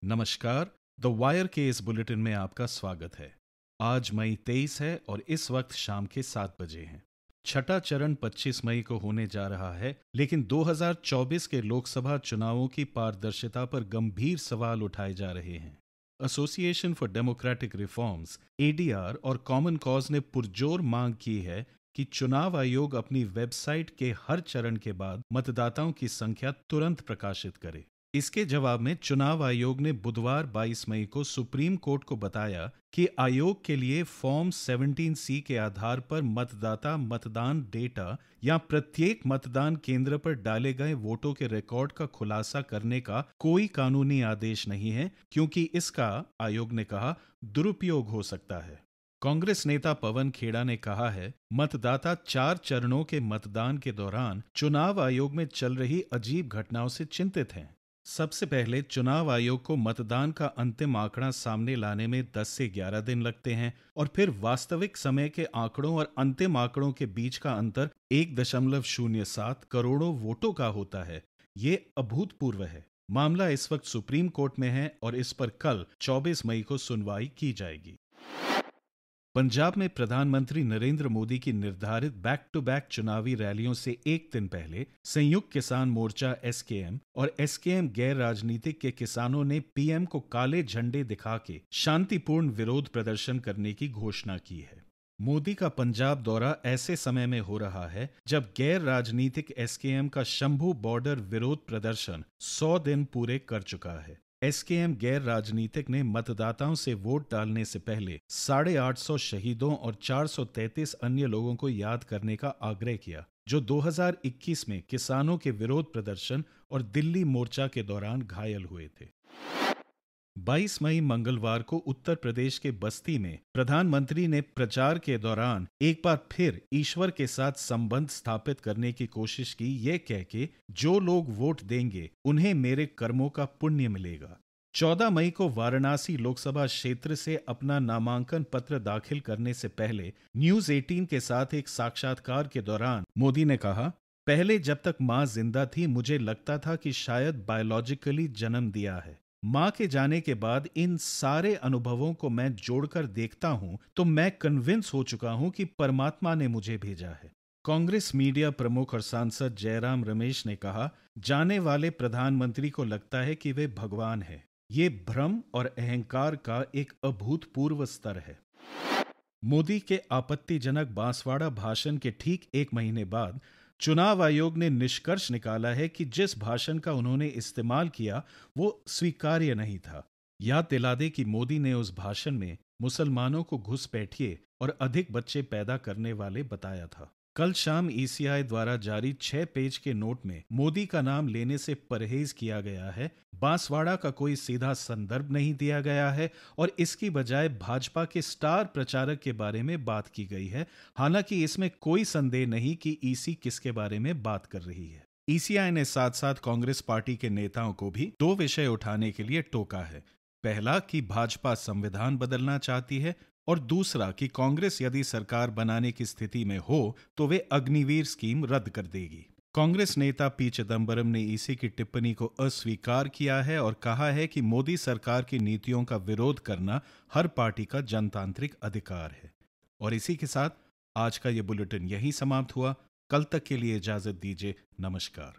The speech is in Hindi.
नमस्कार। द वायर के इस बुलेटिन में आपका स्वागत है। आज मई 23 है और इस वक्त शाम के 7 बजे हैं। छठा चरण 25 मई को होने जा रहा है, लेकिन 2024 के लोकसभा चुनावों की पारदर्शिता पर गंभीर सवाल उठाए जा रहे हैं। Association for democratic reforms ADR और कॉमन कॉज ने पुरजोर मांग की है कि चुनाव आयोग अपनी वेबसाइट के हर चरण के बाद मतदाताओं की संख्या तुरंत प्रकाशित करे। इसके जवाब में चुनाव आयोग ने बुधवार 22 मई को सुप्रीम कोर्ट को बताया कि आयोग के लिए फॉर्म 17C के आधार पर मतदाता मतदान डेटा या प्रत्येक मतदान केंद्र पर डाले गए वोटों के रिकॉर्ड का खुलासा करने का कोई कानूनी आदेश नहीं है, क्योंकि इसका, आयोग ने कहा, दुरुपयोग हो सकता है। कांग्रेस नेता पवन खेड़ा ने कहा है, मतदाता 4 चरणों के मतदान के दौरान चुनाव आयोग में चल रही अजीब घटनाओं से चिंतित हैं। सबसे पहले चुनाव आयोग को मतदान का अंतिम आंकड़ा सामने लाने में 10 से 11 दिन लगते हैं और फिर वास्तविक समय के आंकड़ों और अंतिम आंकड़ों के बीच का अंतर 1.07 करोड़ों वोटों का होता है। ये अभूतपूर्व है। मामला इस वक्त सुप्रीम कोर्ट में है और इस पर कल 24 मई को सुनवाई की जाएगी। पंजाब में प्रधानमंत्री नरेंद्र मोदी की निर्धारित बैक टू बैक चुनावी रैलियों से एक दिन पहले संयुक्त किसान मोर्चा एसकेएम और एसकेएम गैर राजनीतिक के किसानों ने पीएम को काले झंडे दिखा के शांतिपूर्ण विरोध प्रदर्शन करने की घोषणा की है। मोदी का पंजाब दौरा ऐसे समय में हो रहा है जब गैर राजनीतिक एसकेएम का शंभू बॉर्डर विरोध प्रदर्शन 100 दिन पूरे कर चुका है। एसकेएम गैर राजनीतिक ने मतदाताओं से वोट डालने से पहले 850 शहीदों और 433 अन्य लोगों को याद करने का आग्रह किया, जो 2021 में किसानों के विरोध प्रदर्शन और दिल्ली मोर्चा के दौरान घायल हुए थे। 22 मई मंगलवार को उत्तर प्रदेश के बस्ती में प्रधानमंत्री ने प्रचार के दौरान एक बार फिर ईश्वर के साथ संबंध स्थापित करने की कोशिश की, ये कह के, जो लोग वोट देंगे उन्हें मेरे कर्मों का पुण्य मिलेगा। 14 मई को वाराणसी लोकसभा क्षेत्र से अपना नामांकन पत्र दाखिल करने से पहले न्यूज 18 के साथ एक साक्षात्कार के दौरान मोदी ने कहा, पहले जब तक मां जिंदा थी मुझे लगता था कि शायद बायोलॉजिकली जन्म दिया है। मां के जाने के बाद इन सारे अनुभवों को मैं जोड़कर देखता हूं तो मैं कन्विंस हो चुका हूं कि परमात्मा ने मुझे भेजा है। कांग्रेस मीडिया प्रमुख और सांसद जयराम रमेश ने कहा, जाने वाले प्रधानमंत्री को लगता है कि वे भगवान है। ये भ्रम और अहंकार का एक अभूतपूर्व स्तर है। मोदी के आपत्तिजनक बांसवाड़ा भाषण के ठीक एक महीने बाद चुनाव आयोग ने निष्कर्ष निकाला है कि जिस भाषण का उन्होंने इस्तेमाल किया वो स्वीकार्य नहीं था। याद दिला दे कि मोदी ने उस भाषण में मुसलमानों को घुसपैठिए और अधिक बच्चे पैदा करने वाले बताया था। कल शाम ईसीआई द्वारा जारी 6 पेज के नोट में मोदी का नाम लेने से परहेज किया गया है। बांसवाड़ा का कोई सीधा संदर्भ नहीं दिया गया है और इसकी बजाय भाजपा के स्टार प्रचारक के बारे में बात की गई है। हालांकि इसमें कोई संदेह नहीं कि ईसी किसके बारे में बात कर रही है। ईसीआई ने साथ साथ कांग्रेस पार्टी के नेताओं को भी 2 विषय उठाने के लिए टोका है। पहला कि भाजपा संविधान बदलना चाहती है और दूसरा कि कांग्रेस यदि सरकार बनाने की स्थिति में हो तो वे अग्निवीर स्कीम रद्द कर देगी। कांग्रेस नेता पी चिदंबरम ने ईसी की टिप्पणी को अस्वीकार किया है और कहा है कि मोदी सरकार की नीतियों का विरोध करना हर पार्टी का जनतांत्रिक अधिकार है। और इसी के साथ आज का ये बुलेटिन यहीं समाप्त हुआ। कल तक के लिए इजाजत दीजिए। नमस्कार।